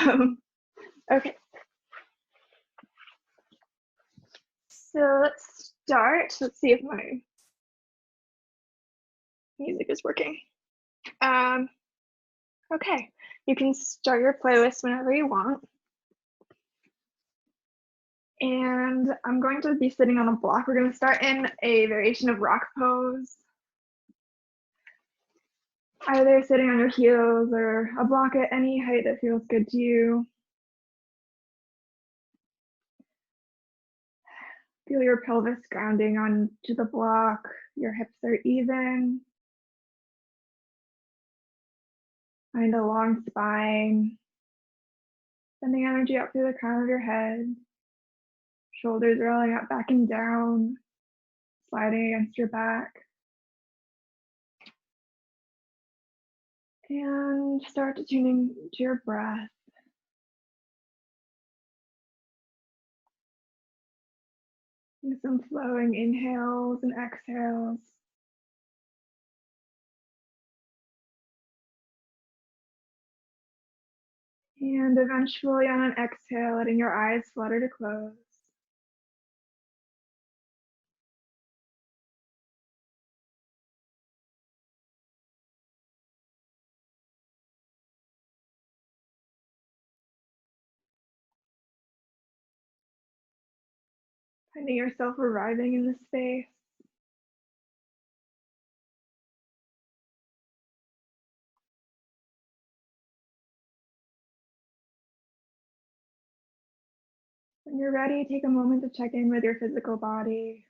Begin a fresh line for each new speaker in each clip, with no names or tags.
Okay. So let's start. Let's see if my music is working. Okay, you can start your playlist whenever you want. And I'm going to be sitting on a block. We're going to start in a variation of rock pose. Either sitting on your heels or a block at any height that feels good to you. Feel your pelvis grounding onto the block. Your hips are even. Find a long spine. Sending energy up through the crown of your head. Shoulders rolling up, back and down. Sliding against your back. And start tuning to your breath. Some flowing inhales and exhales. And eventually on an exhale, letting your eyes flutter to close. Finding yourself arriving in the space. When you're ready, take a moment to check in with your physical body.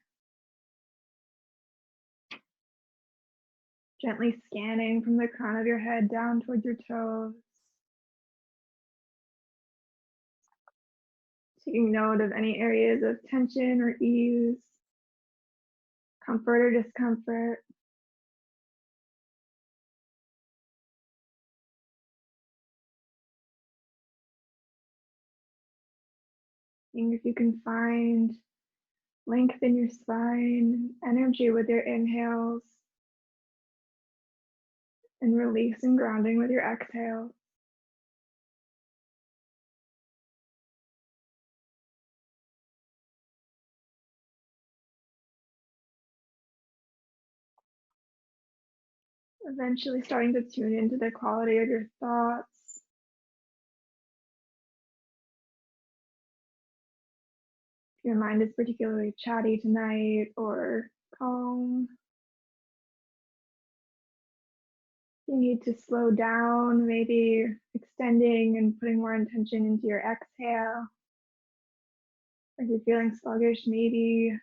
Gently scanning from the crown of your head down towards your toes. Taking note of any areas of tension or ease, comfort or discomfort. Seeing if you can find length in your spine, energy with your inhales, and release and grounding with your exhales. Eventually starting to tune into the quality of your thoughts. If your mind is particularly chatty tonight or calm, you need to slow down, maybe extending and putting more intention into your exhale. If you're feeling sluggish, maybe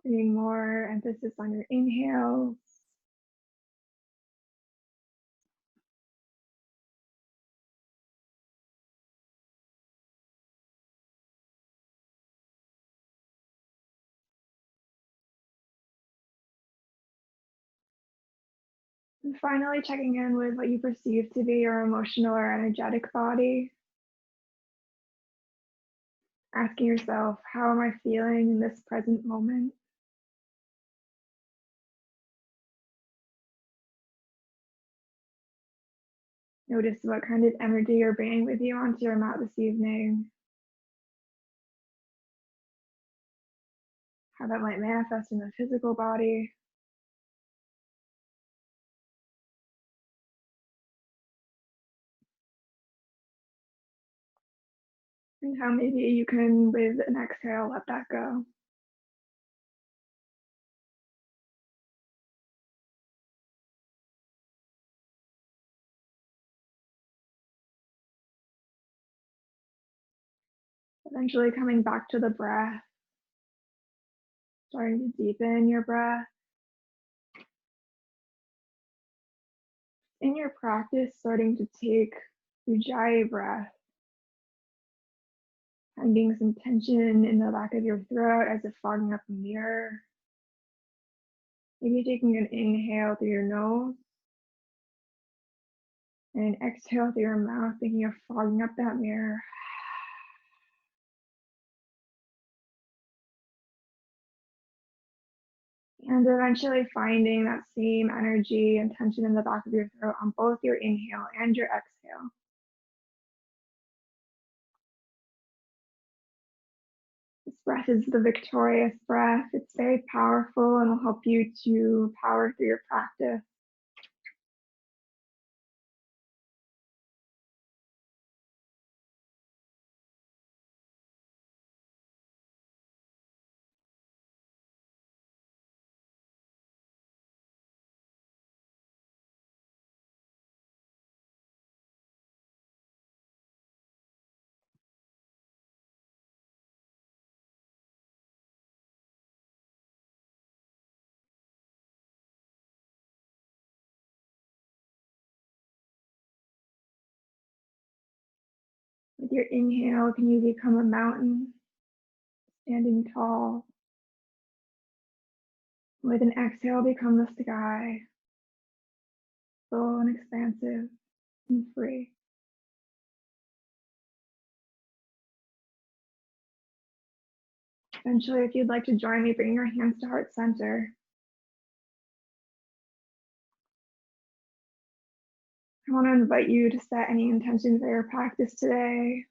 bringing more emphasis on your inhales. And finally, checking in with what you perceive to be your emotional or energetic body. Asking yourself, how am I feeling in this present moment? Notice what kind of energy you're bringing with you onto your mat this evening. How that might manifest in the physical body. And how maybe you can, with an exhale, let that go. Eventually coming back to the breath. Starting to deepen your breath. In your practice, starting to take Ujjayi breath. Finding some tension in the back of your throat as if fogging up a mirror. Maybe taking an inhale through your nose and an exhale through your mouth, thinking of fogging up that mirror. And eventually finding that same energy and tension in the back of your throat on both your inhale and your exhale. Breath is the victorious breath. It's very powerful and will help you to power through your practice. With your inhale, can you become a mountain, standing tall? With an exhale, become the sky, full and expansive and free. Eventually, if you'd like to join me, bring your hands to heart center. I want to invite you to set any intention for your practice today.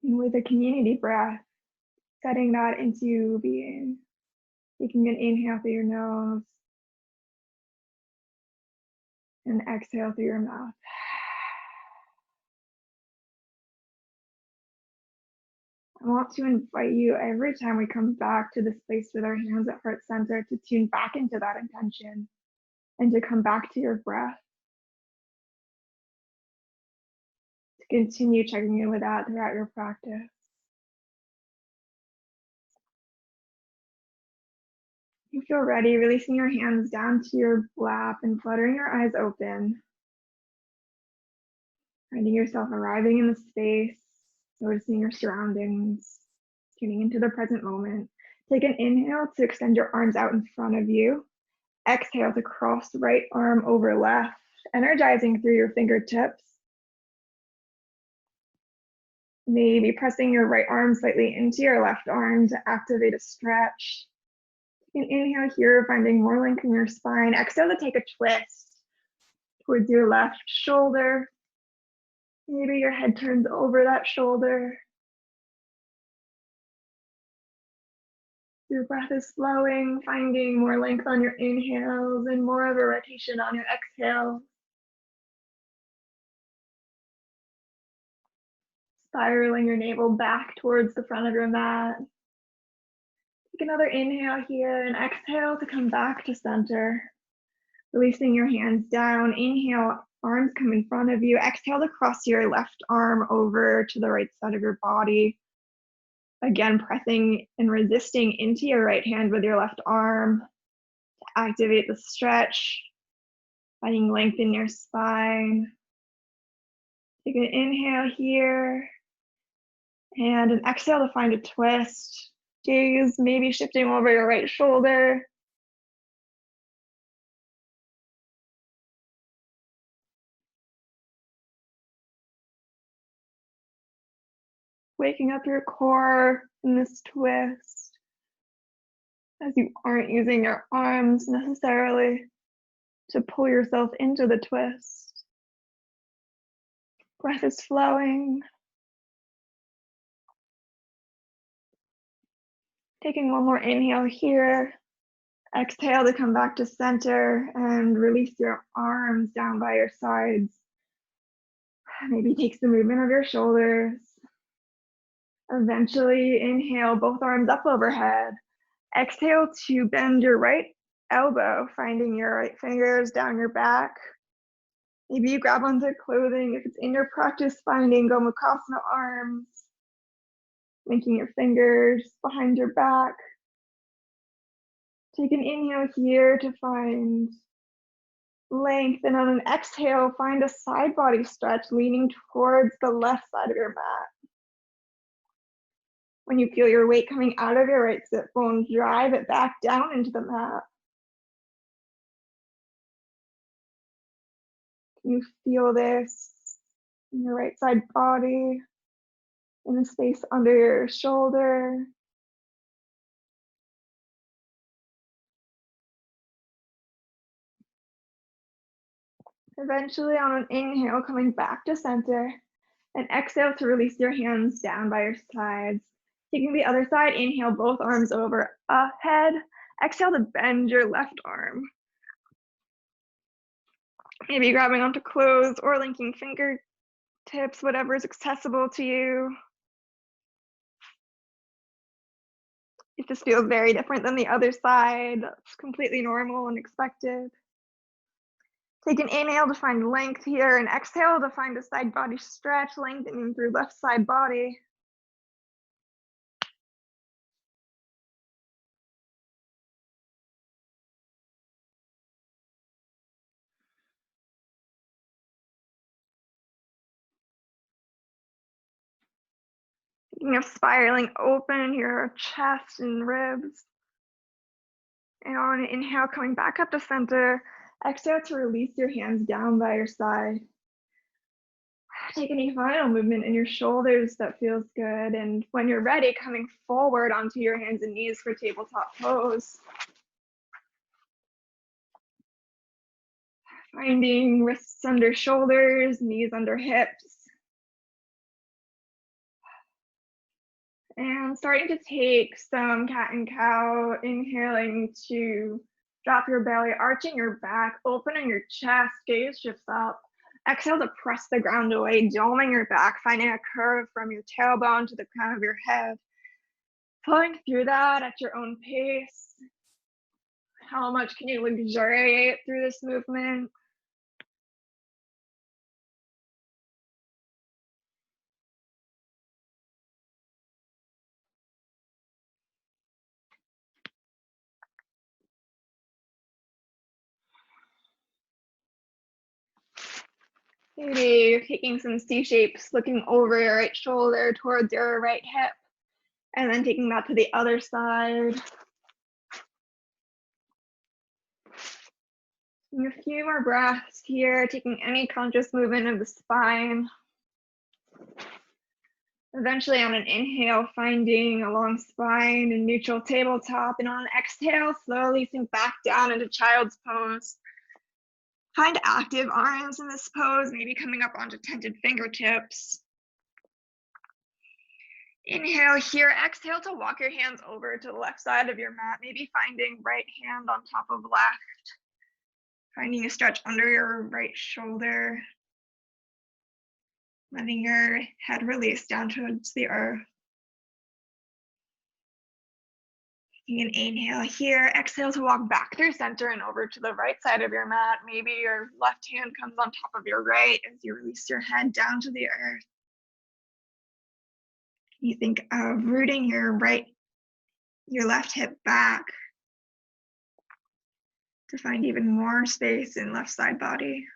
And with a community breath, setting that into being. Taking an inhale through your nose and exhale through your mouth. I want to invite you every time we come back to this place with our hands at heart center to tune back into that intention and to come back to your breath. To continue checking in with that throughout your practice. You feel ready, releasing your hands down to your lap and fluttering your eyes open. Finding yourself arriving in the space, noticing your surroundings, tuning into the present moment. Take an inhale to extend your arms out in front of you. Exhale to cross the right arm over left, energizing through your fingertips. Maybe pressing your right arm slightly into your left arm to activate a stretch. Take an inhale here, finding more length in your spine. Exhale to take a twist towards your left shoulder. Maybe your head turns over that shoulder. Your breath is flowing, finding more length on your inhales and more of a rotation on your exhales. Spiraling your navel back towards the front of your mat. Take another inhale here and exhale to come back to center. Releasing your hands down. Inhale, arms come in front of you. Exhale to cross your left arm over to the right side of your body. Again, pressing and resisting into your right hand with your left arm to activate the stretch, finding length in your spine. Take an inhale here and an exhale to find a twist. Gaze maybe shifting over your right shoulder. Waking up your core in this twist as you aren't using your arms necessarily to pull yourself into the twist. Breath is flowing. Taking one more inhale here. Exhale to come back to center and release your arms down by your sides. Maybe take some movement of your shoulders. Eventually inhale, both arms up overhead. Exhale to bend your right elbow, finding your right fingers down your back. Maybe you grab onto clothing. If it's in your practice, finding Gomukhasana arms. Linking your fingers behind your back. Take an inhale here to find length, and on an exhale, find a side body stretch, leaning towards the left side of your mat. When you feel your weight coming out of your right sit bone, drive it back down into the mat. Can you feel this in your right side body, in the space under your shoulder? Eventually, on an inhale, coming back to center, and exhale to release your hands down by your sides. Taking the other side, inhale both arms over ahead. Exhale to bend your left arm. Maybe grabbing onto clothes or linking fingertips, whatever is accessible to you. If this feels very different than the other side, that's completely normal and expected. Take an inhale to find length here, and exhale to find a side body stretch, lengthening through left side body. Thinking of spiraling open your chest and ribs. And on an inhale, coming back up to center. Exhale to release your hands down by your side. Take any final movement in your shoulders that feels good. And when you're ready, coming forward onto your hands and knees for tabletop pose. Finding wrists under shoulders, knees under hips. And starting to take some cat and cow, inhaling to drop your belly, arching your back, opening your chest, gaze shifts up. Exhale to press the ground away, doming your back, finding a curve from your tailbone to the crown of your head. Flowing through that at your own pace. How much can you luxuriate through this movement? Maybe you're taking some C shapes, looking over your right shoulder towards your right hip, and then taking that to the other side. A few more breaths here, taking any conscious movement of the spine. Eventually on an inhale, finding a long spine and neutral tabletop, and on an exhale, slowly sink back down into child's pose. Find active arms in this pose, maybe coming up onto tented fingertips. Inhale here, exhale to walk your hands over to the left side of your mat, maybe finding right hand on top of left. Finding a stretch under your right shoulder. Letting your head release down towards the earth. Taking an inhale here, exhale to walk back through center and over to the right side of your mat. Maybe your left hand comes on top of your right as you release your head down to the earth. You think of rooting your left hip back to find even more space in left side body.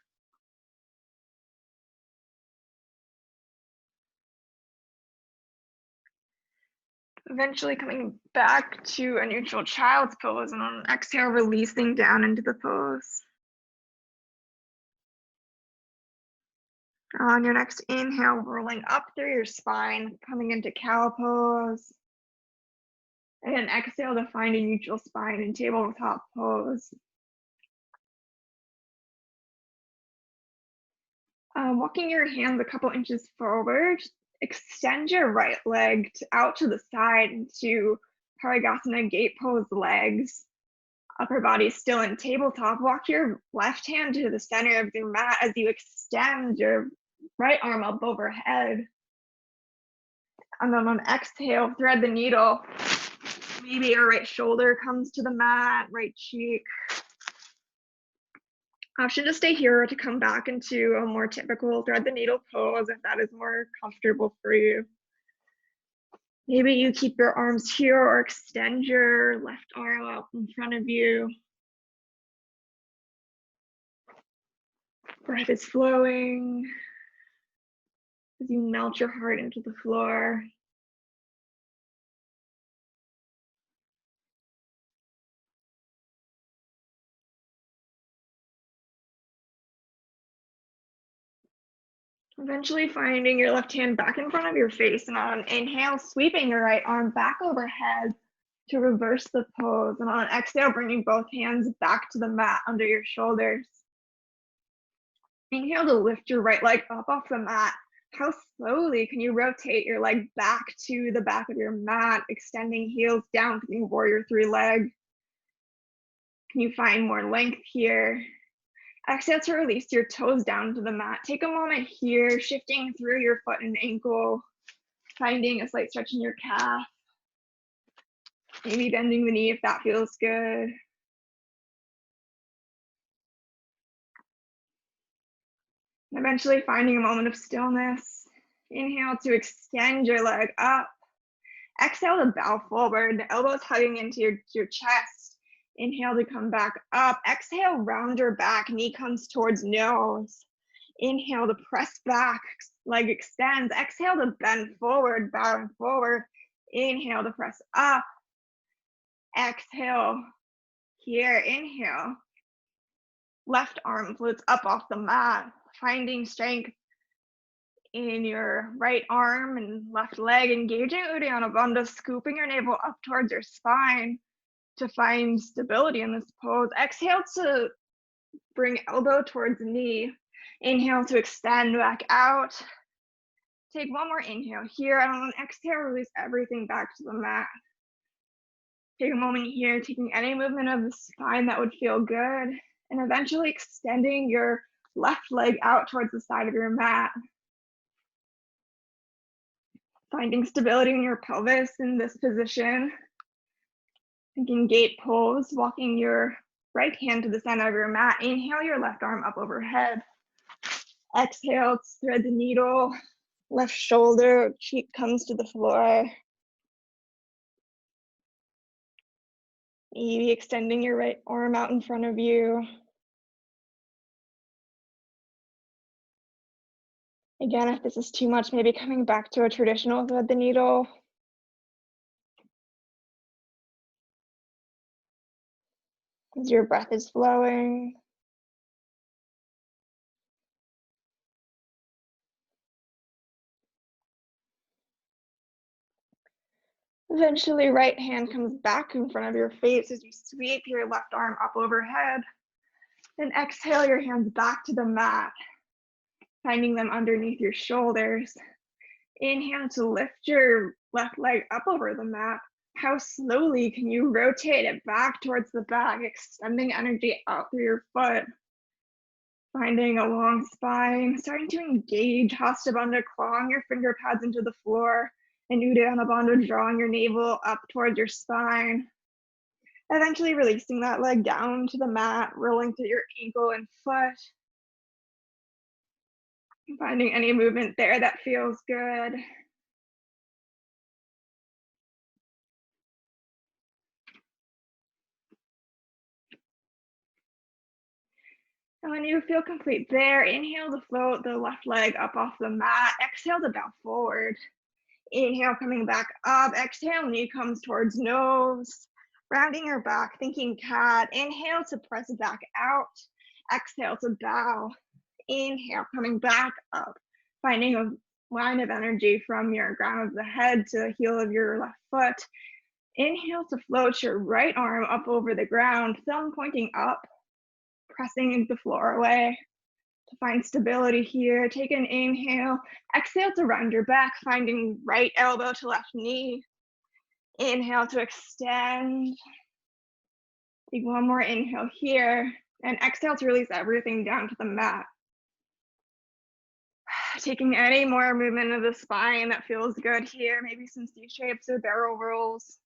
Eventually coming back to a neutral child's pose, and on an exhale, releasing down into the pose. On your next inhale, rolling up through your spine, coming into cow pose. And then exhale to find a neutral spine in tabletop pose. Walking your hands a couple inches forward, extend your right leg out to the side into Parigasana gate pose legs. Upper body still in tabletop. Walk your left hand to the center of your mat as you extend your right arm up overhead. And then on exhale, thread the needle. Maybe your right shoulder comes to the mat, right cheek. Option to stay here or to come back into a more typical thread the needle pose if that is more comfortable for you. Maybe you keep your arms here or extend your left arm out in front of you. Breath is flowing as you melt your heart into the floor. Eventually finding your left hand back in front of your face, and on an inhale, sweeping your right arm back overhead to reverse the pose. And on an exhale, bringing both hands back to the mat under your shoulders. Inhale to lift your right leg up off the mat. How slowly can you rotate your leg back to the back of your mat, extending heels down, thinking warrior three leg. Can you find more length here? Exhale to release your toes down to the mat. Take a moment here, shifting through your foot and ankle, finding a slight stretch in your calf. Maybe bending the knee if that feels good. And eventually finding a moment of stillness. Inhale to extend your leg up. Exhale to bow forward, elbows hugging into your chest. Inhale to come back up. Exhale, round your back, knee comes towards nose. Inhale to press back, leg extends. Exhale to bend forward, bowing forward. Inhale to press up. Exhale here, inhale. Left arm floats up off the mat, finding strength in your right arm and left leg, engaging Uddiyana Bandha, scooping your navel up towards your spine to find stability in this pose. Exhale to bring elbow towards knee. Inhale to extend back out. Take one more inhale here, and on exhale, release everything back to the mat. Take a moment here, taking any movement of the spine that would feel good, and eventually extending your left leg out towards the side of your mat. Finding stability in your pelvis in this position. Thinking gate pose, walking your right hand to the center of your mat. Inhale your left arm up overhead. Exhale, thread the needle. Left shoulder, cheek comes to the floor. Maybe extending your right arm out in front of you. Again, if this is too much, maybe coming back to a traditional thread the needle. As your breath is flowing. Eventually, right hand comes back in front of your face as you sweep your left arm up overhead. Then exhale your hands back to the mat, finding them underneath your shoulders. Inhale to lift your left leg up over the mat. How slowly can you rotate it back towards the back, extending energy out through your foot? Finding a long spine, starting to engage Hasta Bandha, clawing your finger pads into the floor, and Uddiyana Bandha, drawing your navel up towards your spine. Eventually releasing that leg down to the mat, rolling through your ankle and foot. Finding any movement there that feels good. And when you feel complete there, inhale to float the left leg up off the mat. Exhale to bow forward. Inhale, coming back up. Exhale, knee comes towards nose. Rounding your back, thinking cat. Inhale to press back out. Exhale to bow. Inhale, coming back up. Finding a line of energy from your ground of the head to the heel of your left foot. Inhale to float your right arm up over the ground, thumb pointing up, pressing the floor away to find stability here. Take an inhale. Exhale to round your back, finding right elbow to left knee. Inhale to extend. Take one more inhale here, and exhale to release everything down to the mat. Taking any more movement of the spine that feels good here, maybe some C shapes or barrel rolls.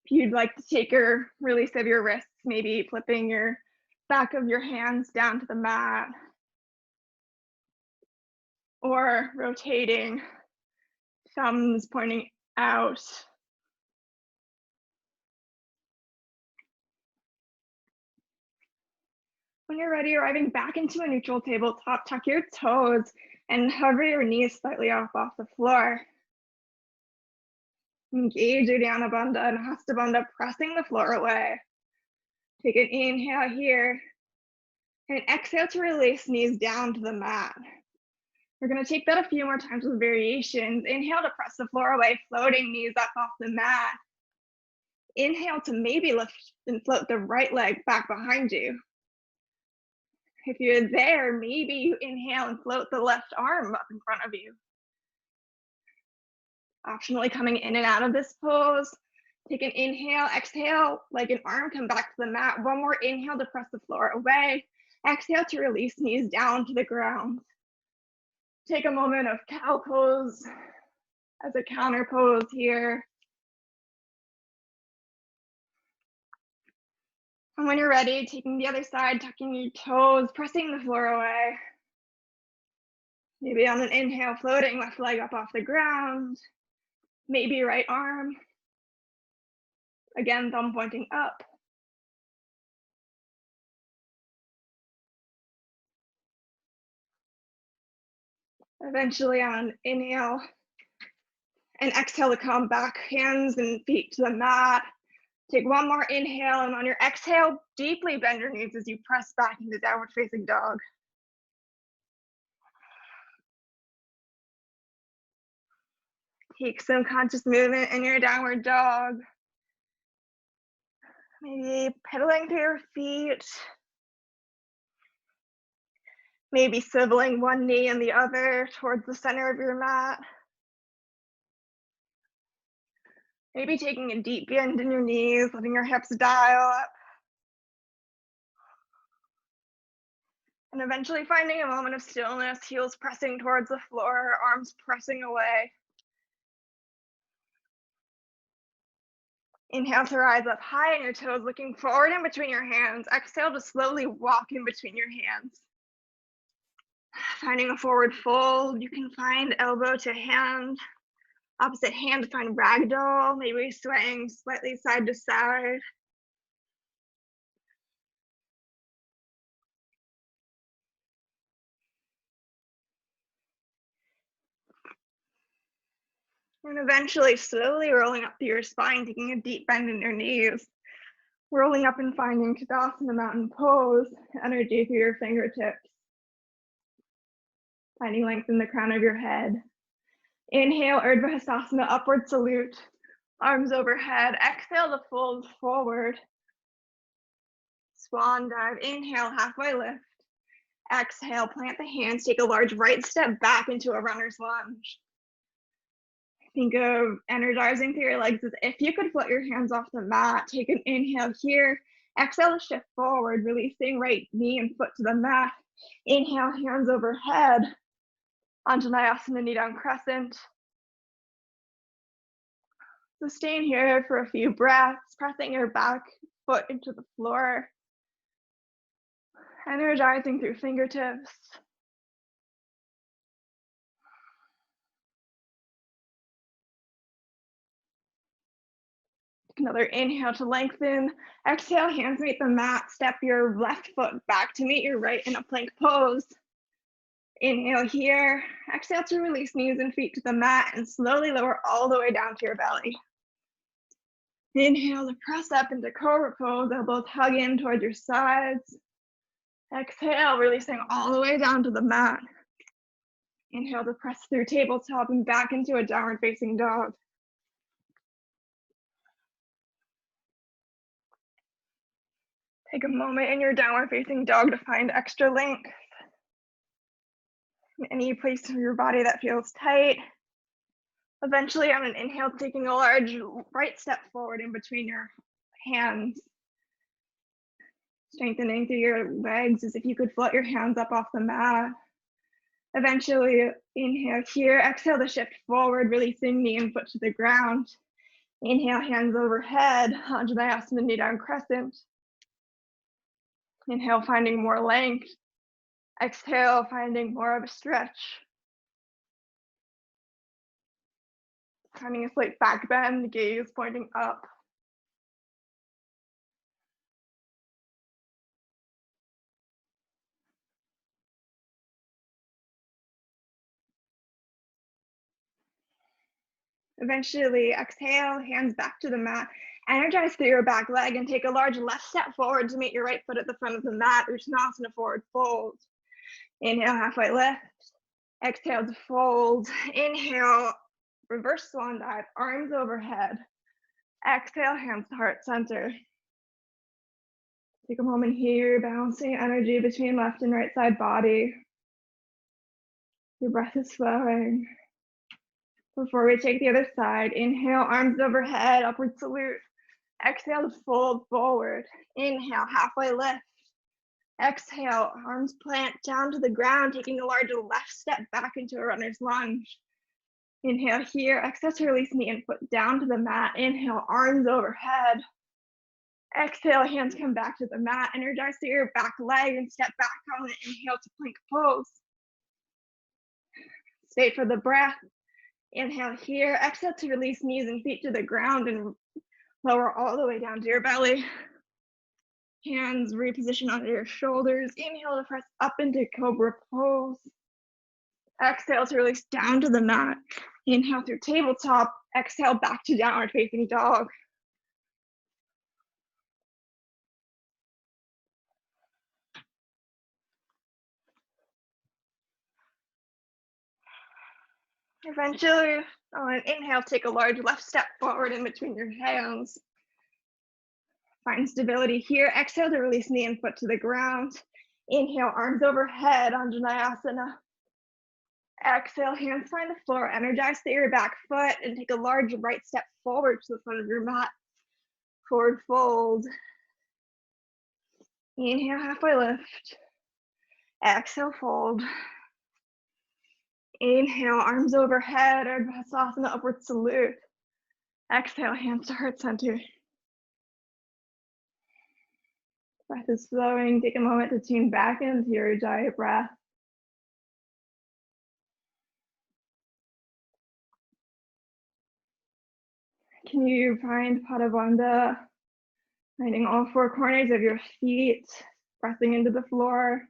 If you'd like to take your release of your wrists, maybe flipping your back of your hands down to the mat, or rotating, thumbs pointing out. When you're ready, arriving back into a neutral tabletop, tuck your toes and hover your knees slightly off the floor. Engage Uddiyana Bandha and Hasta Bandha, pressing the floor away. Take an inhale here, and exhale to release knees down to the mat. We're gonna take that a few more times with variations. Inhale to press the floor away, floating knees up off the mat. Inhale to maybe lift and float the right leg back behind you. If you're there, maybe you inhale and float the left arm up in front of you. Optionally coming in and out of this pose. Take an inhale, exhale, like an arm, come back to the mat. One more inhale to press the floor away. Exhale to release knees down to the ground. Take a moment of cow pose as a counter pose here. And when you're ready, taking the other side, tucking your toes, pressing the floor away. Maybe on an inhale, floating left leg up off the ground. Maybe right arm. Again, thumb pointing up. Eventually on an inhale and exhale to come back, hands and feet to the mat. Take one more inhale, and on your exhale, deeply bend your knees as you press back into downward facing dog. Take some conscious movement in your downward dog. Maybe pedaling through your feet. Maybe swiveling one knee and the other towards the center of your mat. Maybe taking a deep bend in your knees, letting your hips dial up. And eventually finding a moment of stillness, heels pressing towards the floor, arms pressing away. Inhale to rise up high on your toes, looking forward in between your hands. Exhale to slowly walk in between your hands. Finding a forward fold, you can find elbow to hand. Opposite hand, find ragdoll, maybe swaying slightly side to side. And eventually slowly rolling up through your spine, taking a deep bend in your knees. Rolling up and finding Tadasana mountain pose, energy through your fingertips. Finding length in the crown of your head. Inhale, Urdhva Hastasana, upward salute. Arms overhead. Exhale to fold forward. Swan dive. Inhale, halfway lift. Exhale, plant the hands. Take a large right step back into a runner's lunge. Think of energizing through your legs as if you could float your hands off the mat. Take an inhale here. Exhale to shift forward, releasing right knee and foot to the mat. Inhale, hands overhead. Anjaneyasana, knee down crescent. Sustain here for a few breaths, pressing your back foot into the floor. Energizing through fingertips. Another inhale to lengthen. Exhale, hands meet the mat. Step your left foot back to meet your right in a plank pose. Inhale here. Exhale to release knees and feet to the mat and slowly lower all the way down to your belly. Inhale to press up into cobra pose, elbows hug in towards your sides. Exhale, releasing all the way down to the mat. Inhale to press through tabletop and back into a downward facing dog. Take a moment in your downward facing dog to find extra length. Any place in your body that feels tight. Eventually on an inhale, taking a large right step forward in between your hands. Strengthening through your legs as if you could float your hands up off the mat. Eventually inhale here, exhale to shift forward, releasing knee and foot to the ground. Inhale, hands overhead, Anjaneyasana, knee down crescent. Inhale, finding more length. Exhale, finding more of a stretch. Finding a slight back bend, gaze pointing up. Eventually exhale, hands back to the mat. Energize through your back leg and take a large left step forward to meet your right foot at the front of the mat, Uttanasana, forward fold. Inhale, halfway lift. Exhale to fold. Inhale, reverse swan dive, arms overhead. Exhale, hands to heart center. Take a moment here, balancing energy between left and right side body. Your breath is flowing. Before we take the other side, inhale, arms overhead, upward salute. Exhale to fold forward. Inhale, halfway lift. Exhale, arms plant down to the ground, taking a large left step back into a runner's lunge. Inhale here, exhale to release knee and foot down to the mat. Inhale, arms overhead. Exhale, hands come back to the mat. Energize through your back leg and step back on it. Inhale to plank pose. Stay for the breath. Inhale here, exhale to release knees and feet to the ground and lower all the way down to your belly. Hands reposition onto your shoulders. Inhale to press up into cobra pose. Exhale to release down to the mat. Inhale through tabletop. Exhale back to downward facing dog. Eventually, on an inhale, take a large left step forward in between your hands. Find stability here. Exhale to release knee and foot to the ground. Inhale, arms overhead, asana. Exhale, hands find the floor. Energize through your back foot and take a large right step forward to the front of your mat. Forward fold. Inhale, halfway lift. Exhale, fold. Inhale, arms overhead, asana, upward salute. Exhale, hands to heart center. Breath is flowing. Take a moment to tune back into your Ujjayi breath. Can you find Padavanda, finding all four corners of your feet, pressing into the floor.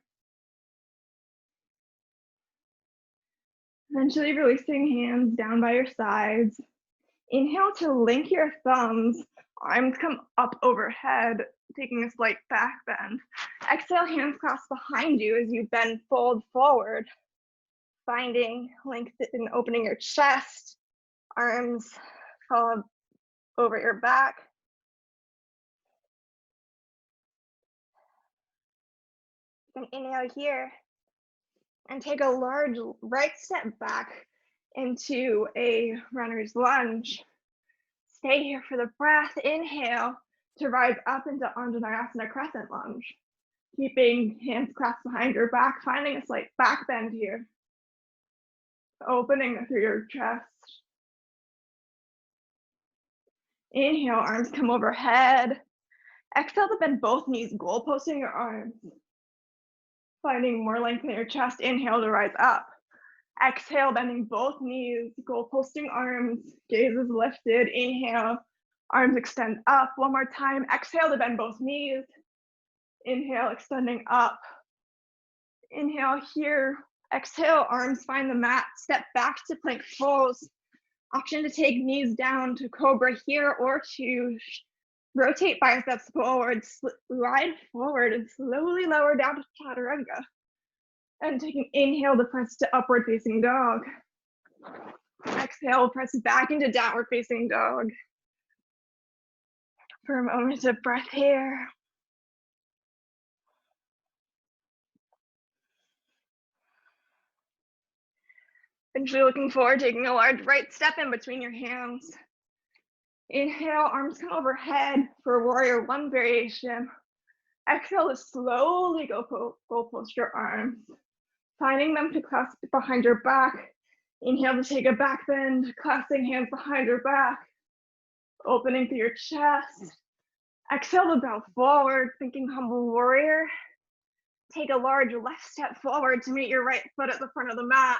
Eventually releasing hands down by your sides. Inhale to link your thumbs, arms come up overhead, taking a slight back bend. Exhale, hands cross behind you as you bend, fold forward. Finding length in opening your chest, arms fall over your back. You can inhale here and take a large right step back into a runner's lunge. Stay here for the breath. Inhale to rise up into Anjaneyasana crescent lunge. Keeping hands clasped behind your back, finding a slight back bend here. Opening through your chest. Inhale, arms come overhead. Exhale to bend both knees, goalposting your arms. Finding more length in your chest. Inhale to rise up. Exhale, bending both knees, goalposting arms, gaze is lifted. Inhale, arms extend up. One more time. Exhale to bend both knees. Inhale, extending up. Inhale here. Exhale, arms find the mat. Step back to plank pose. Option to take knees down to cobra here or to rotate biceps forward, slide forward and slowly lower down to chaturanga. And take an inhale to press to upward facing dog. Exhale, press back into downward facing dog. For a moment of breath here. Eventually looking forward, taking a large right step in between your hands. Inhale, arms come overhead for warrior one variation. Exhale to slowly go post your arms. Finding them to clasp behind your back. Inhale to take a back bend, clasping hands behind your back. Opening through your chest. Exhale to bow forward, thinking humble warrior. Take a large left step forward to meet your right foot at the front of the mat.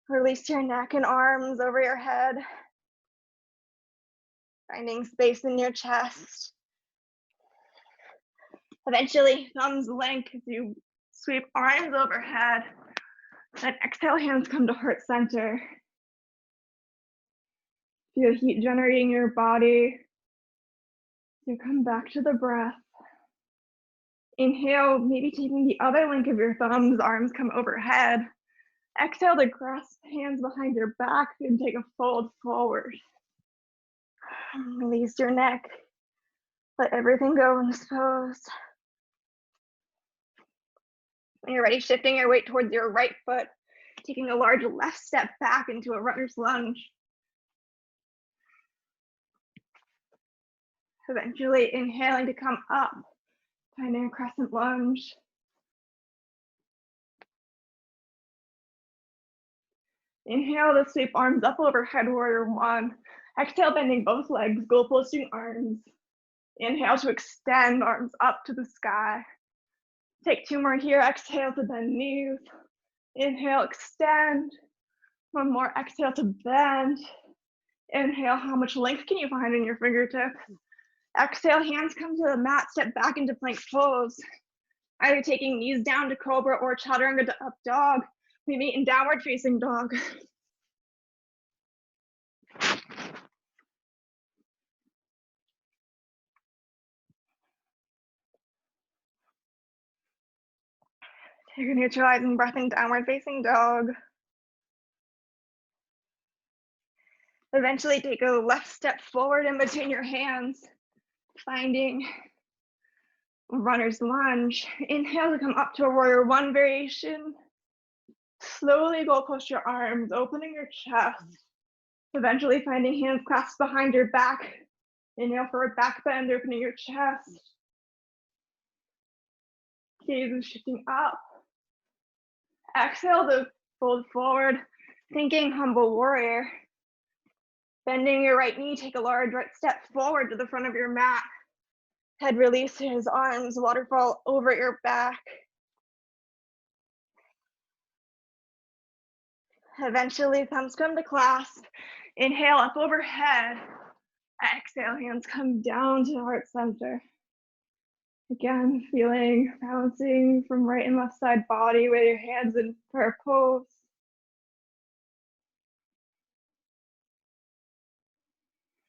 Release your neck and arms over your head. Finding space in your chest. Eventually, thumbs link as you sweep arms overhead. Then exhale, hands come to heart center. Feel heat generating your body. You come back to the breath. Inhale, maybe taking the other link of your thumbs, arms come overhead. Exhale to grasp hands behind your back and take a fold forward. Release your neck. Let everything go in this pose. When you're ready, shifting your weight towards your right foot, taking a large left step back into a runner's lunge. Eventually inhaling to come up, finding a crescent lunge. Inhale to sweep arms up overhead, warrior one. Exhale, bending both legs, goal posting arms. Inhale to extend arms up to the sky. Take 2 more here. Exhale to bend knees. Inhale, extend. 1 more, exhale to bend. Inhale, how much length can you find in your fingertips? Exhale, hands come to the mat, step back into plank pose. Either taking knees down to cobra or chaturanga to up dog. We meet in downward facing dog. Take a neutralizing breath in downward facing dog. Eventually take a left step forward in between your hands, finding runner's lunge. Inhale to come up to a warrior one variation. Slowly go post your arms, opening your chest. Eventually finding hands clasped behind your back. Inhale forward back bend, opening your chest. Gaze shifting up. Exhale to fold forward, thinking humble warrior. Bending your right knee, take a large right step forward to the front of your mat. Head releases, arms waterfall over your back. Eventually, thumbs come to clasp. Inhale up overhead. Exhale, hands come down to heart center. Again, feeling balancing from right and left side body with your hands in prayer pose.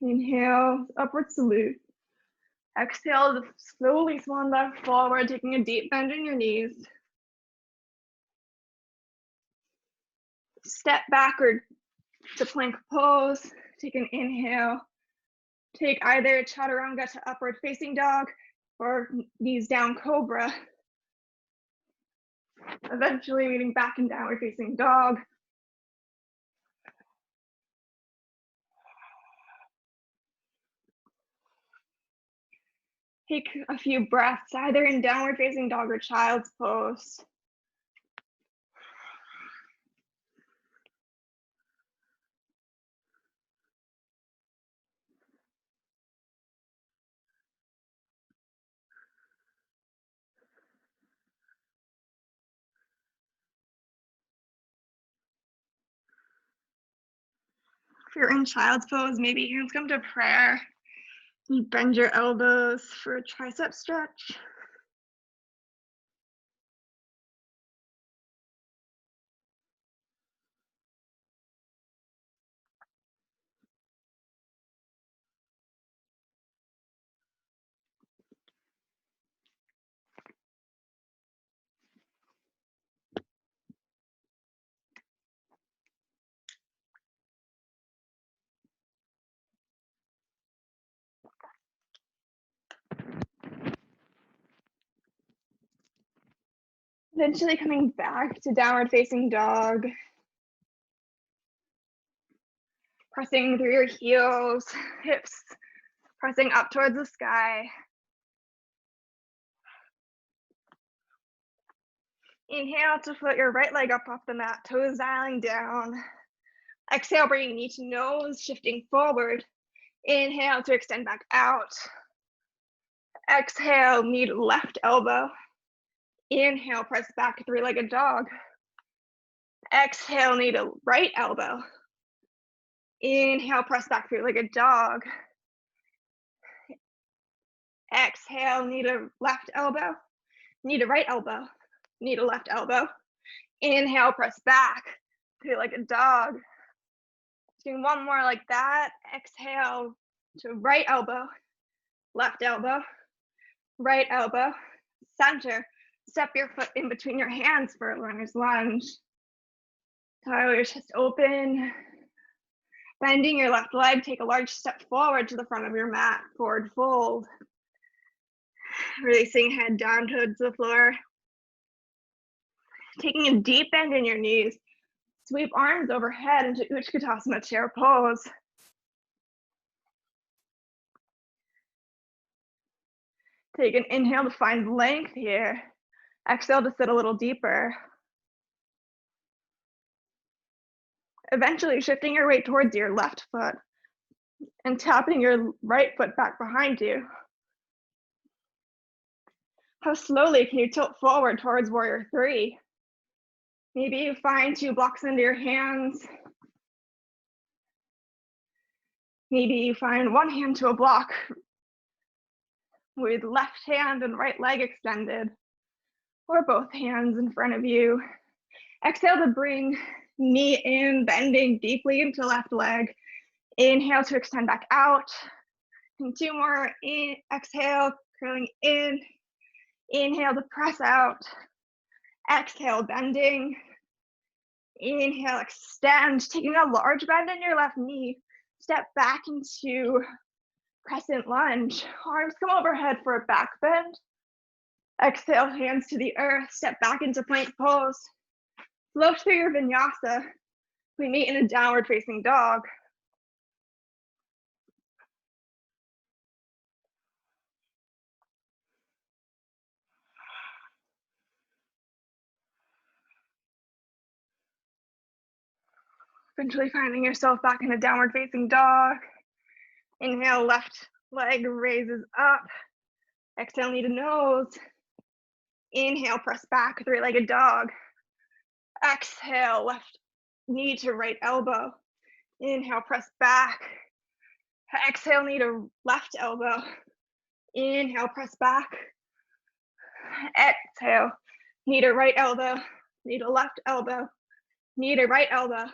Inhale, upward salute. Exhale to slowly swan dive forward, taking a deep bend in your knees. Step backward to plank pose. Take an inhale. Take either chaturanga to upward facing dog or knees down cobra. Eventually meeting back in downward facing dog. Take a few breaths, either in downward facing dog or child's pose. If you're in child's pose, maybe hands come to prayer. You bend your elbows for a tricep stretch. Eventually coming back to downward facing dog. Pressing through your heels, hips, pressing up towards the sky. Inhale to float your right leg up off the mat, toes dialing down. Exhale, bringing knee to nose, shifting forward. Inhale to extend back out. Exhale, knee to left elbow. Inhale, press back, three-legged dog. Exhale, knee to right elbow. Inhale, press back, three-legged dog. Exhale, knee to left elbow. Knee to right elbow. Knee to left elbow. Inhale, press back, three-legged dog. Doing one more like that. Exhale to right elbow, left elbow, right elbow, center. Step your foot in between your hands for a runner's lunge. Dial your chest open. Bending your left leg, take a large step forward to the front of your mat, forward fold. Releasing head down towards the floor. Taking a deep bend in your knees. Sweep arms overhead into Utkatasana chair pose. Take an inhale to find length here. Exhale to sit a little deeper. Eventually shifting your weight towards your left foot and tapping your right foot back behind you. How slowly can you tilt forward towards warrior three? Maybe you find 2 blocks into your hands. Maybe you find one hand to a block with left hand and right leg extended, or both hands in front of you. Exhale to bring knee in, bending deeply into left leg. Inhale to extend back out. And 2 more. Exhale, curling in. Inhale to press out. Exhale, bending. Inhale, extend, taking a large bend in your left knee. Step back into crescent lunge. Arms come overhead for a back bend. Exhale, hands to the earth. Step back into plank pose. Flow through your vinyasa. We meet in a downward facing dog. Eventually finding yourself back in a downward facing dog. Inhale, left leg raises up. Exhale, knee to nose. Inhale, press back, 3-legged dog. Exhale, left knee to right elbow. Inhale, press back. Exhale, knee to left elbow. Inhale, press back. Exhale, knee to right elbow, knee to left elbow, knee to right elbow.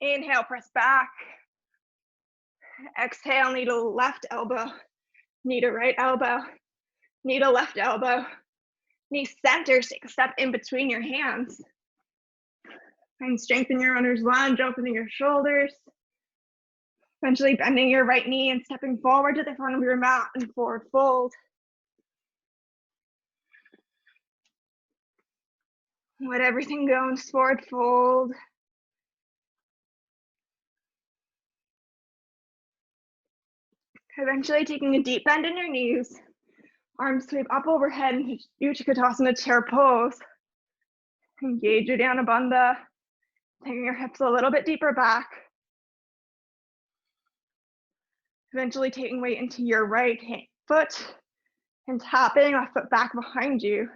Inhale, press back. Exhale, knee to left elbow, knee to right elbow, knee to left elbow. Knee centers, take a step in between your hands. And strengthen your runner's lunge, opening your shoulders. Eventually bending your right knee and stepping forward to the front of your mat and forward fold. Let everything go and forward fold. Eventually taking a deep bend in your knees. Arms sweep up overhead into Utkatasana chair pose. Engage your Dhyana Bandha. Taking your hips a little bit deeper back. Eventually taking weight into your right foot and tapping left foot back behind you.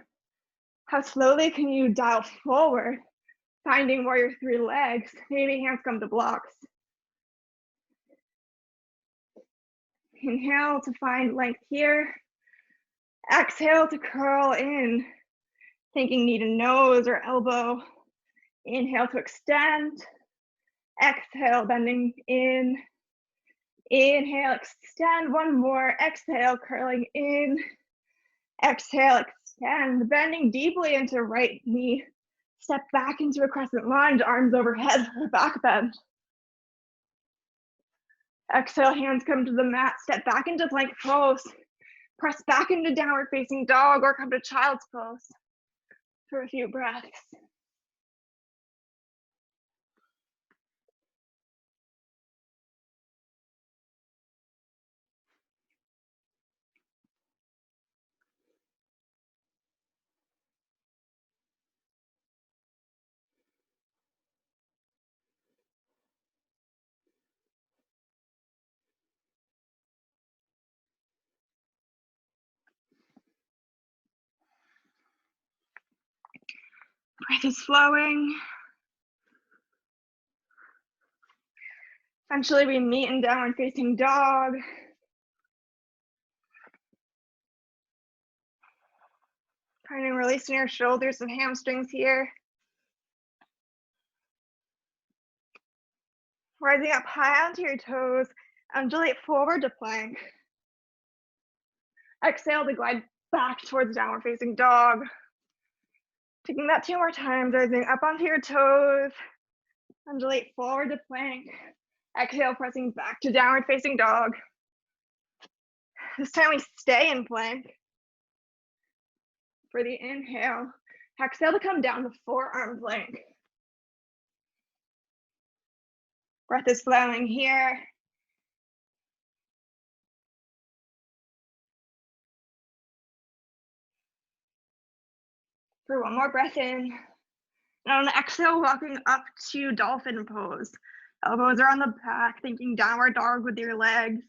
How slowly can you dial forward, finding warrior three legs? Maybe hands come to blocks. Inhale to find length here. Exhale to curl in, thinking knee to nose or elbow. Inhale to extend. Exhale, bending in. Inhale, extend, one more. Exhale, curling in. Exhale, extend, bending deeply into right knee. Step back into a crescent lunge, arms overhead for a back bend. Exhale, hands come to the mat, step back into plank pose. Press back into downward facing dog or come to child's pose for a few breaths. Breath is flowing. Eventually we meet in downward facing dog. Finding releasing your shoulders and hamstrings here. Rising up high onto your toes, undulate forward to plank. Exhale to glide back towards downward facing dog. Taking that 2 more times, rising up onto your toes, undulate forward to plank. Exhale, pressing back to downward facing dog. This time we stay in plank. For the inhale, exhale to come down to forearm plank. Breath is flowing here. For one more breath in. And on the exhale, walking up to dolphin pose. Elbows are on the back, thinking downward dog with your legs.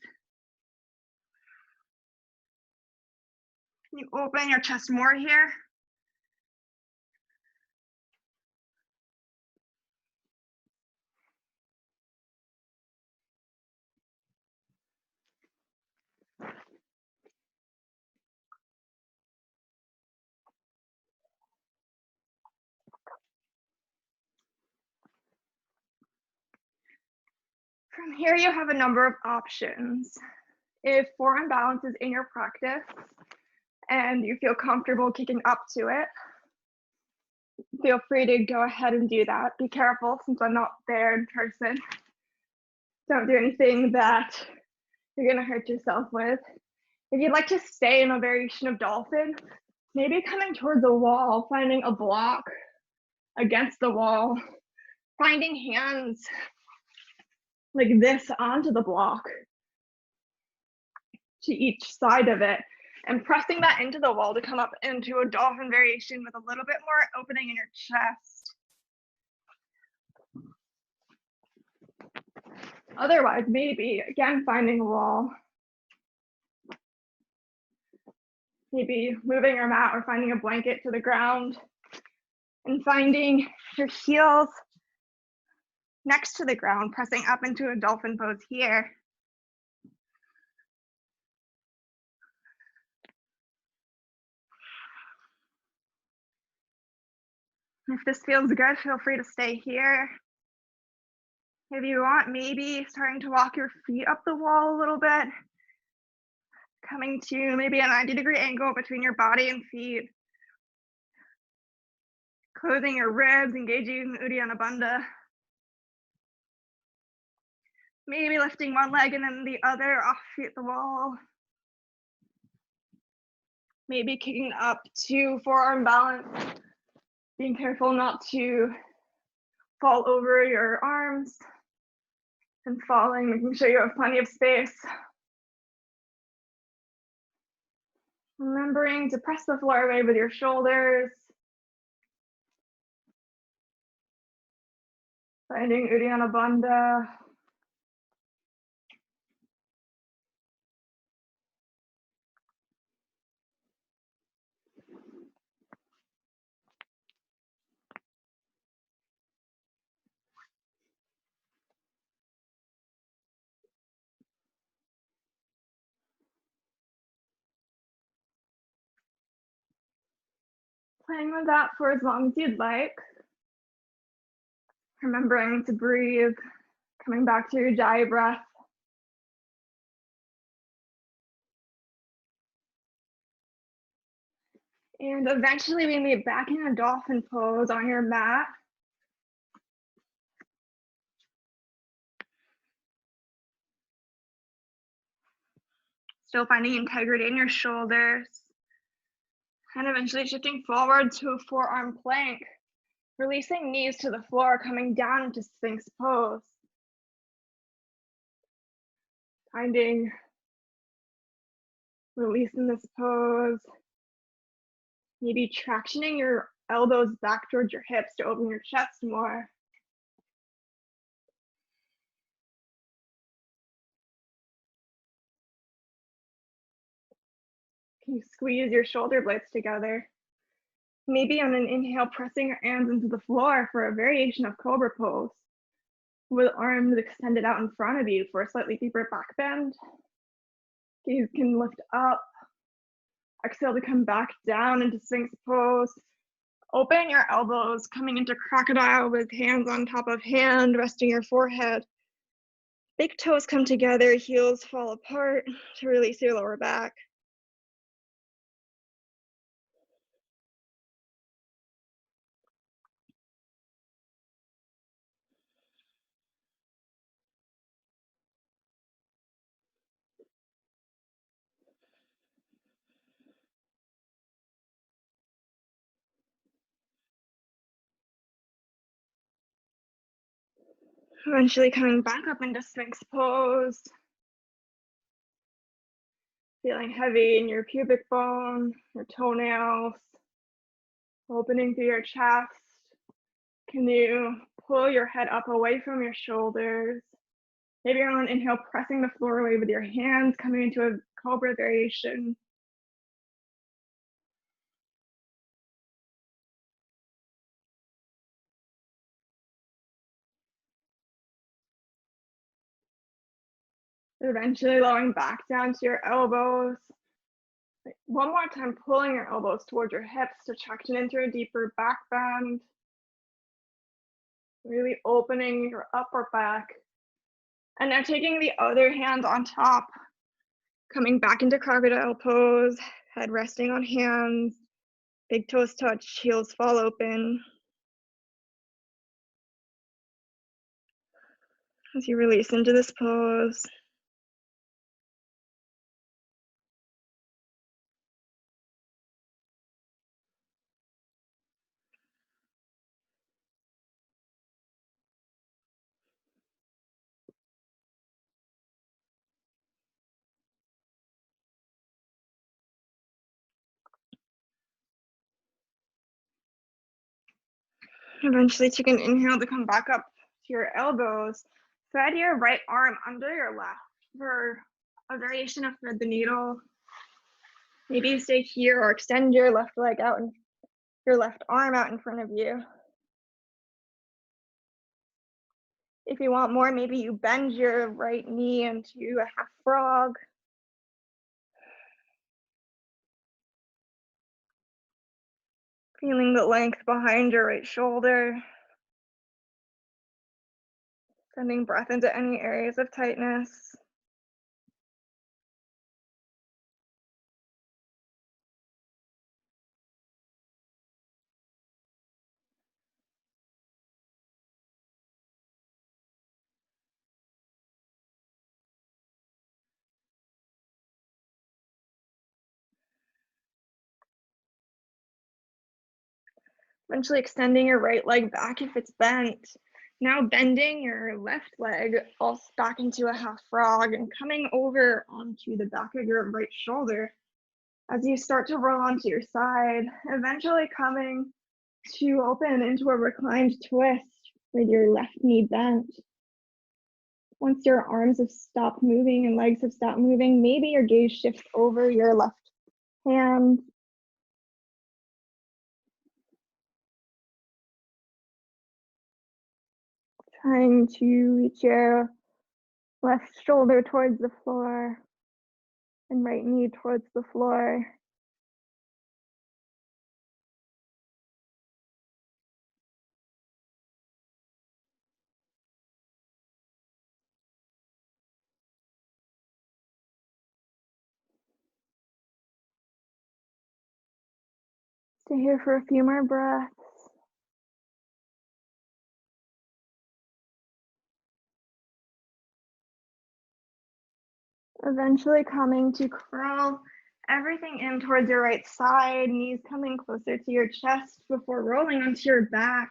Can you open your chest more here? From here, you have a number of options. If forearm balance is in your practice and you feel comfortable kicking up to it, feel free to go ahead and do that. Be careful since I'm not there in person. Don't do anything that you're gonna hurt yourself with. If you'd like to stay in a variation of dolphin, maybe coming towards a wall, finding a block against the wall, finding hands like this onto the block to each side of it, and pressing that into the wall to come up into a dolphin variation with a little bit more opening in your chest. Otherwise, maybe, again, finding a wall. Maybe moving your mat or finding a blanket to the ground and finding your heels next to the ground, pressing up into a dolphin pose here. If this feels good, feel free to stay here. If you want, maybe starting to walk your feet up the wall a little bit, coming to maybe a 90-degree angle between your body and feet, closing your ribs, engaging Uddiyana Bandha. Maybe lifting one leg and then the other off feet the wall. Maybe kicking up to forearm balance, being careful not to fall over your arms and falling, making sure you have plenty of space. Remembering to press the floor away with your shoulders. Finding Uddiyana Bandha. Playing with that for as long as you'd like. Remembering to breathe, coming back to your Jai breath. And eventually we meet back in a dolphin pose on your mat. Still finding integrity in your shoulders. And eventually shifting forward to a forearm plank. Releasing knees to the floor, coming down into Sphinx pose. Finding release in this pose. Maybe tractioning your elbows back towards your hips to open your chest more. Can you squeeze your shoulder blades together? Maybe on an inhale, pressing your hands into the floor for a variation of Cobra pose, with arms extended out in front of you for a slightly deeper back bend. Gaze can lift up. Exhale to come back down into Sphinx pose. Open your elbows, coming into crocodile with hands on top of hand, resting your forehead. Big toes come together, heels fall apart to release your lower back. Eventually coming back up into Sphinx pose. Feeling heavy in your pubic bone, your toenails, opening through your chest. Can you pull your head up away from your shoulders? Maybe on an inhale, pressing the floor away with your hands, coming into a cobra variation. Eventually lowering back down to your elbows. One more time, pulling your elbows towards your hips to tuck into a deeper back bend. Really opening your upper back. And now taking the other hand on top, coming back into crocodile pose, head resting on hands, big toes touch, heels fall open. As you release into this pose. Eventually take an inhale to come back up to your elbows. Thread your right arm under your left for a variation of thread the needle. Maybe you stay here or extend your left leg out and your left arm out in front of you. If you want more, maybe you bend your right knee into a half frog. Feeling the length behind your right shoulder. Sending breath into any areas of tightness. Eventually extending your right leg back if it's bent. Now bending your left leg also back into a half frog and coming over onto the back of your right shoulder as you start to roll onto your side, eventually coming to open into a reclined twist with your left knee bent. Once your arms have stopped moving and legs have stopped moving, maybe your gaze shifts over your left hand. Trying to reach your left shoulder towards the floor and right knee towards the floor. Stay here for a few more breaths. Eventually coming to curl everything in towards your right side, knees coming closer to your chest before rolling onto your back.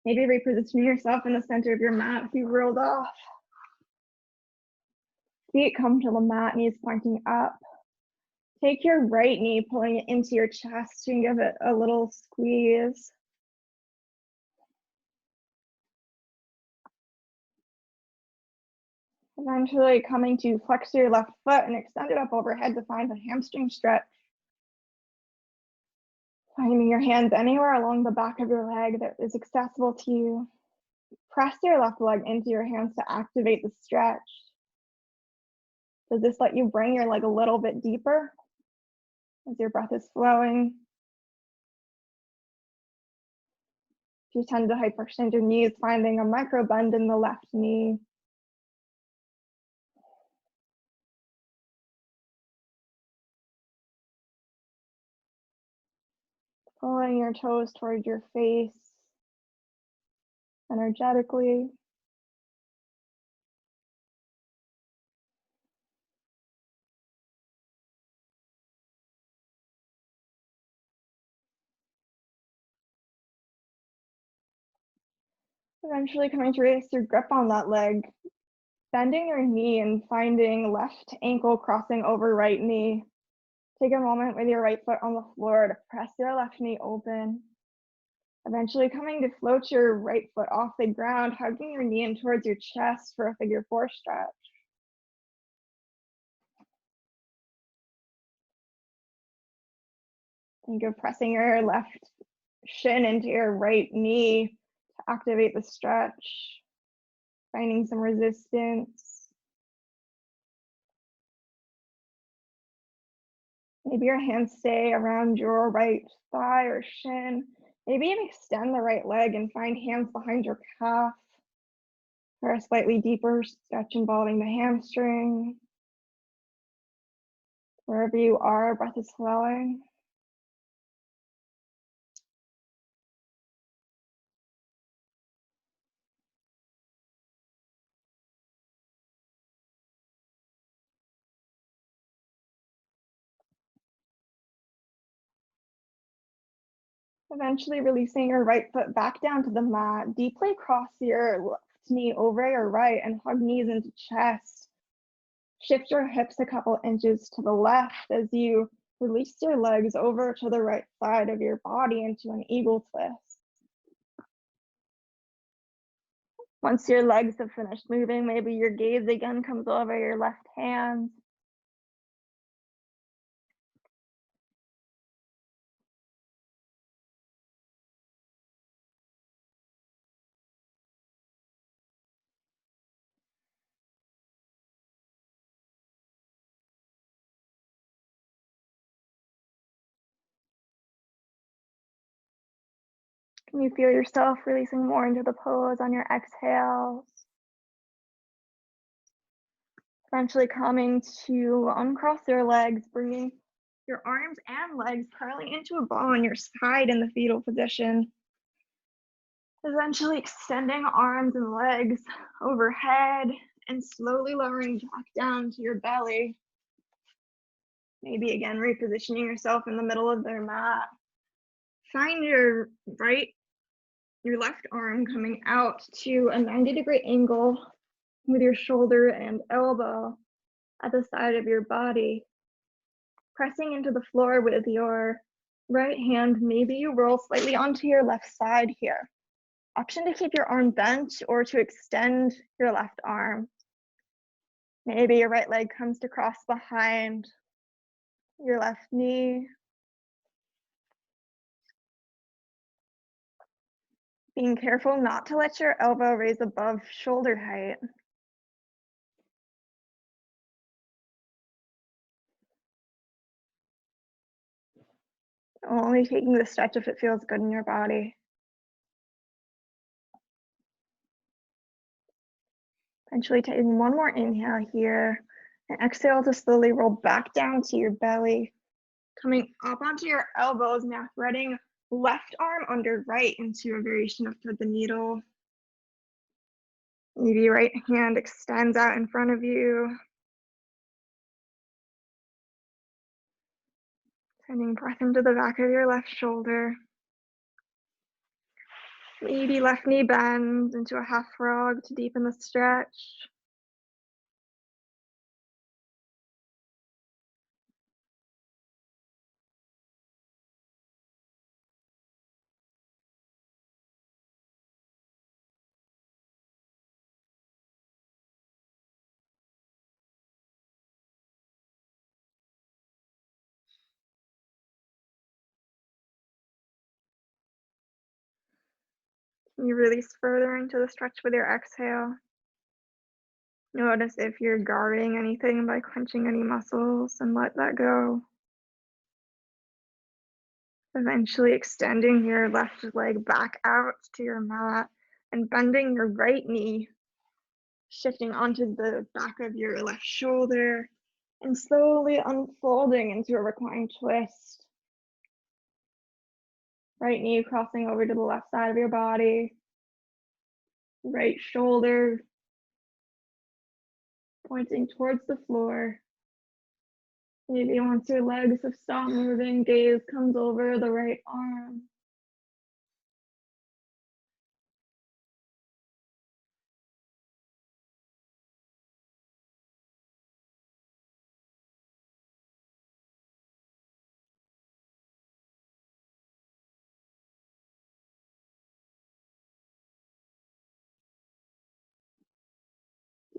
Maybe repositioning yourself in the center of your mat if you rolled off. Feet come to the mat, knees pointing up. Take your right knee, pulling it into your chest and give it a little squeeze. Eventually coming to flex your left foot and extend it up overhead to find a hamstring stretch. Finding your hands anywhere along the back of your leg that is accessible to you. Press your left leg into your hands to activate the stretch. Does this let you bring your leg a little bit deeper as your breath is flowing? If you tend to hyperextend your knees, finding a micro bend in the left knee. Pulling your toes towards your face energetically. Eventually coming to release your grip on that leg, bending your knee and finding left ankle crossing over right knee. Take a moment with your right foot on the floor to press your left knee open. Eventually coming to float your right foot off the ground, hugging your knee in towards your chest for a figure four stretch. Think of pressing your left shin into your right knee to activate the stretch, finding some resistance. Maybe your hands stay around your right thigh or shin. Maybe even extend the right leg and find hands behind your calf for a slightly deeper stretch involving the hamstring. Wherever you are, breath is flowing. Eventually releasing your right foot back down to the mat. Deeply cross your left knee over your right and hug knees into chest. Shift your hips a couple inches to the left as you release your legs over to the right side of your body into an eagle twist. Once your legs have finished moving, maybe your gaze again comes over your left hand. Can you feel yourself releasing more into the pose on your exhales? Eventually coming to uncross your legs, bringing your arms and legs curling into a ball on your side in the fetal position. Eventually extending arms and legs overhead and slowly lowering back down to your belly. Maybe again repositioning yourself in the middle of their mat. Find your left arm coming out to a 90-degree angle with your shoulder and elbow at the side of your body. Pressing into the floor with your right hand, maybe you roll slightly onto your left side here. Option to keep your arm bent or to extend your left arm. Maybe your right leg comes to cross behind your left knee. Being careful not to let your elbow raise above shoulder height. Only taking the stretch if it feels good in your body. Eventually taking one more inhale here and exhale to slowly roll back down to your belly. Coming up onto your elbows, now threading left arm under right into a variation of thread the needle. Maybe your right hand extends out in front of you. Sending breath into the back of your left shoulder. Maybe left knee bends into a half frog to deepen the stretch. You release further into the stretch with your exhale. Notice if you're guarding anything by clenching any muscles and let that go. Eventually extending your left leg back out to your mat and bending your right knee, shifting onto the back of your left shoulder and slowly unfolding into a reclined twist. Right knee crossing over to the left side of your body. Right shoulder pointing towards the floor. Maybe once your legs have stopped moving, gaze comes over the right arm.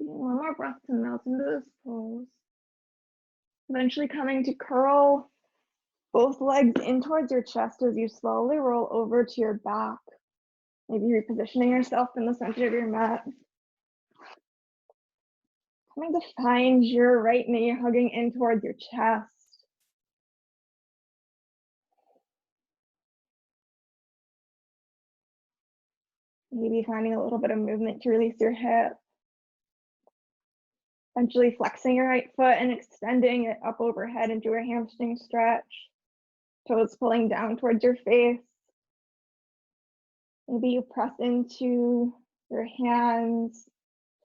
One more breath to melt into this pose. Eventually coming to curl both legs in towards your chest as you slowly roll over to your back. Maybe repositioning yourself in the center of your mat. Coming to find your right knee hugging in towards your chest. Maybe finding a little bit of movement to release your hip. Eventually flexing your right foot and extending it up overhead into a hamstring stretch. Toes pulling down towards your face. Maybe you press into your hands,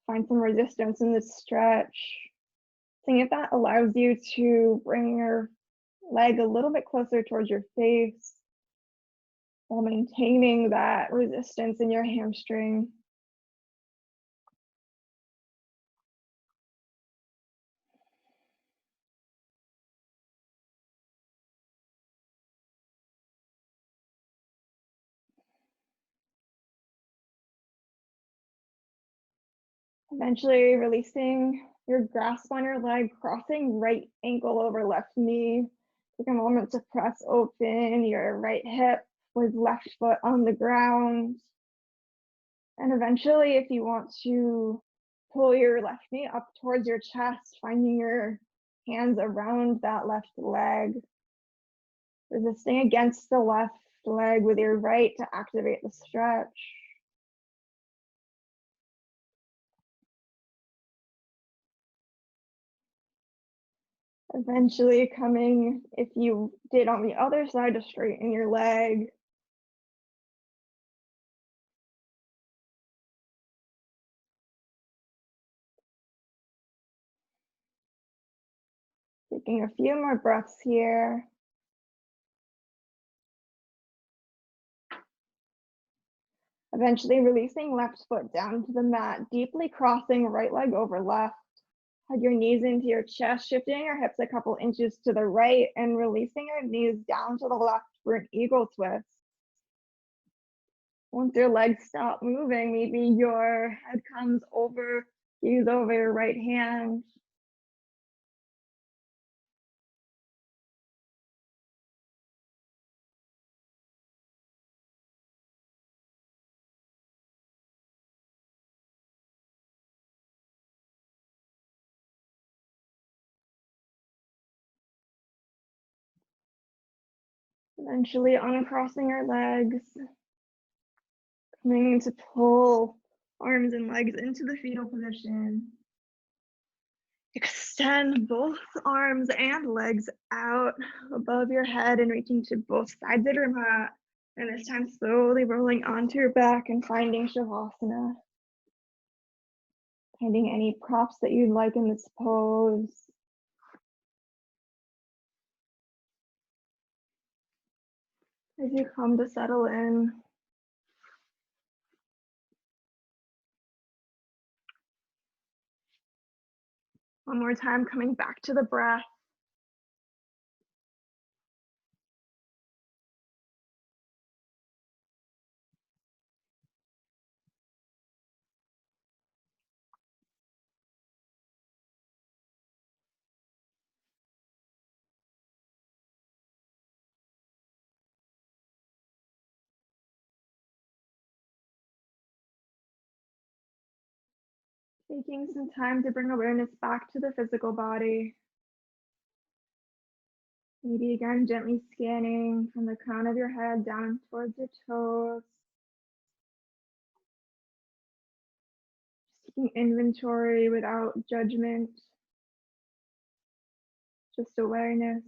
find some resistance in this stretch. Seeing if that allows you to bring your leg a little bit closer towards your face while maintaining that resistance in your hamstring. Eventually releasing your grasp on your leg, crossing right ankle over left knee. Take a moment to press open your right hip with left foot on the ground. And eventually, if you want to pull your left knee up towards your chest, finding your hands around that left leg, resisting against the left leg with your right to activate the stretch. Eventually coming, if you did on the other side, to straighten your leg. Taking a few more breaths here. Eventually releasing left foot down to the mat, deeply crossing right leg over left. Hug your knees into your chest, shifting your hips a couple inches to the right and releasing your knees down to the left for an eagle twist. Once your legs stop moving, maybe your head comes over, gaze over your right hand. Eventually uncrossing your legs, coming to pull arms and legs into the fetal position. Extend both arms and legs out above your head and reaching to both sides of your mat. And this time slowly rolling onto your back and finding Shavasana. Finding any props that you'd like in this pose. As you come to settle in. One more time, coming back to the breath. Taking some time to bring awareness back to the physical body. Maybe again, gently scanning from the crown of your head down towards your toes. Just taking inventory without judgment. Just awareness.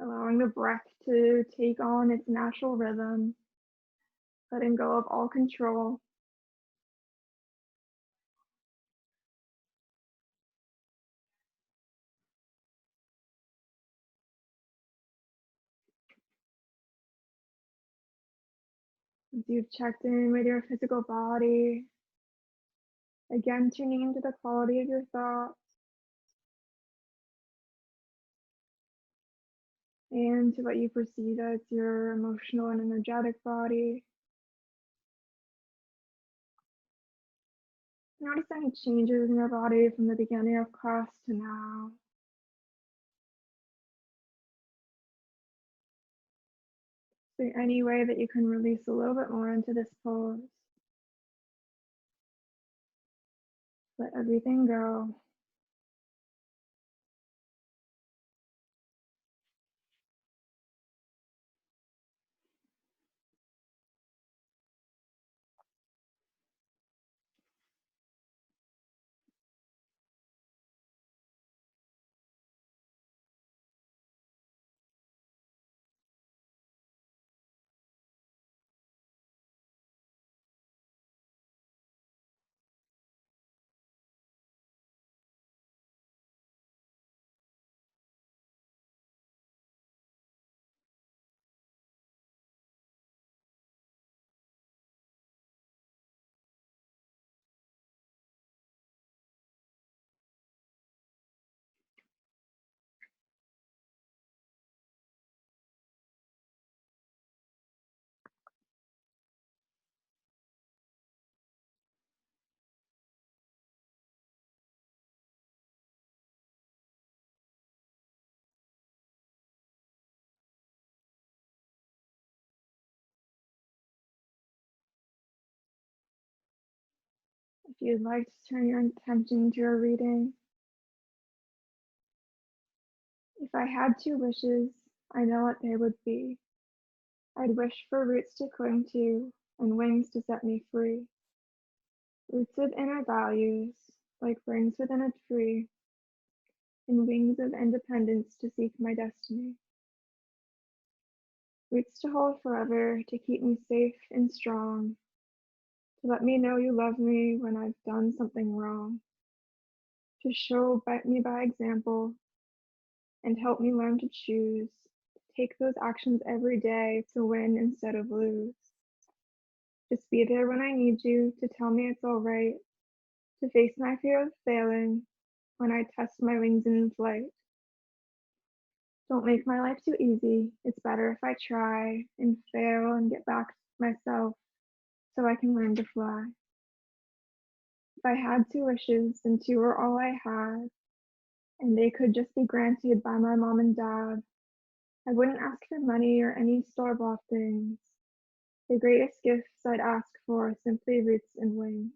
Allowing the breath to take on its natural rhythm, letting go of all control. Once you've checked in with your physical body, Again, tuning into the quality of your thoughts and to what you perceive as your emotional and energetic body. Notice any changes in your body from the beginning of class to now. Is there any way that you can release a little bit more into this pose? Let everything go. If you'd like to turn your attention to your reading, if I had two wishes, I know what they would be. I'd wish for roots to cling to and wings to set me free. Roots of inner values, like rings within a tree, and wings of independence to seek my destiny. Roots to hold forever, to keep me safe and strong, to let me know you love me when I've done something wrong, to show me by example and help me learn to choose, to take those actions every day to win instead of lose. Just be there when I need you, to tell me it's all right, to face my fear of failing when I test my wings in flight. Don't make my life too easy. It's better if I try and fail and get back to myself so I can learn to fly. If I had two wishes, then two were all I had, and they could just be granted by my mom and dad. I wouldn't ask for money or any store-bought things. The greatest gifts I'd ask for are simply roots and wings.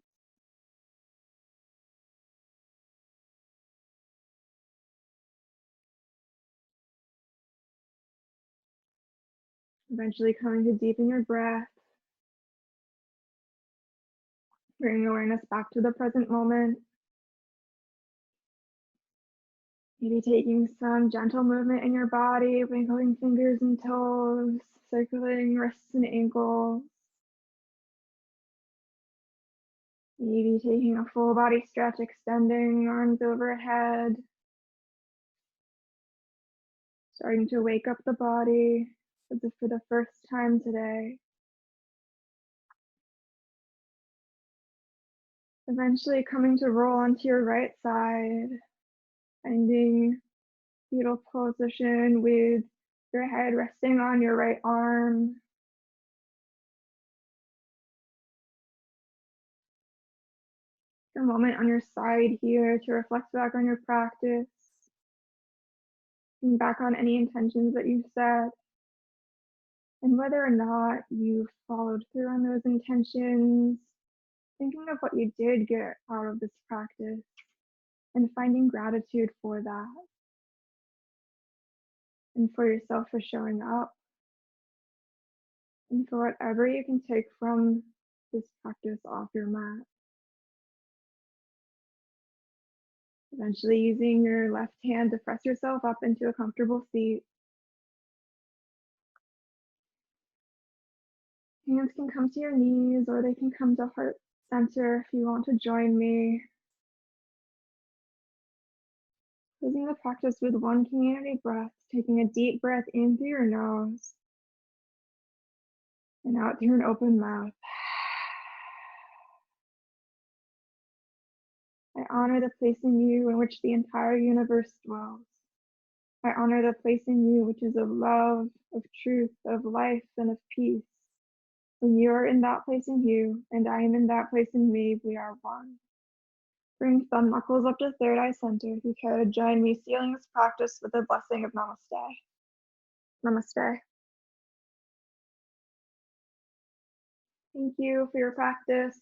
Eventually coming to deepen your breath, bringing awareness back to the present moment. Maybe taking some gentle movement in your body, wiggling fingers and toes, circling wrists and ankles. Maybe taking a full body stretch, extending arms overhead. Starting to wake up the body as if for the first time today. Eventually coming to roll onto your right side, finding fetal position with your head resting on your right arm. A moment on your side here to reflect back on your practice, and back on any intentions that you've set, and whether or not you followed through on those intentions, thinking of what you did get out of this practice and finding gratitude for that and for yourself for showing up and for whatever you can take from this practice off your mat. Eventually using your left hand to press yourself up into a comfortable seat. Hands can come to your knees or they can come to heart center if you want to join me. Closing the practice with one community breath, taking a deep breath in through your nose and out through an open mouth. I honor the place in you in which the entire universe dwells. I honor the place in you which is of love, of truth, of life, and of peace. When you are in that place in you, and I am in that place in me, we are one. Bring thumb knuckles up to third eye center. If you care to join me, sealing this practice with a blessing of namaste. Namaste. Thank you for your practice.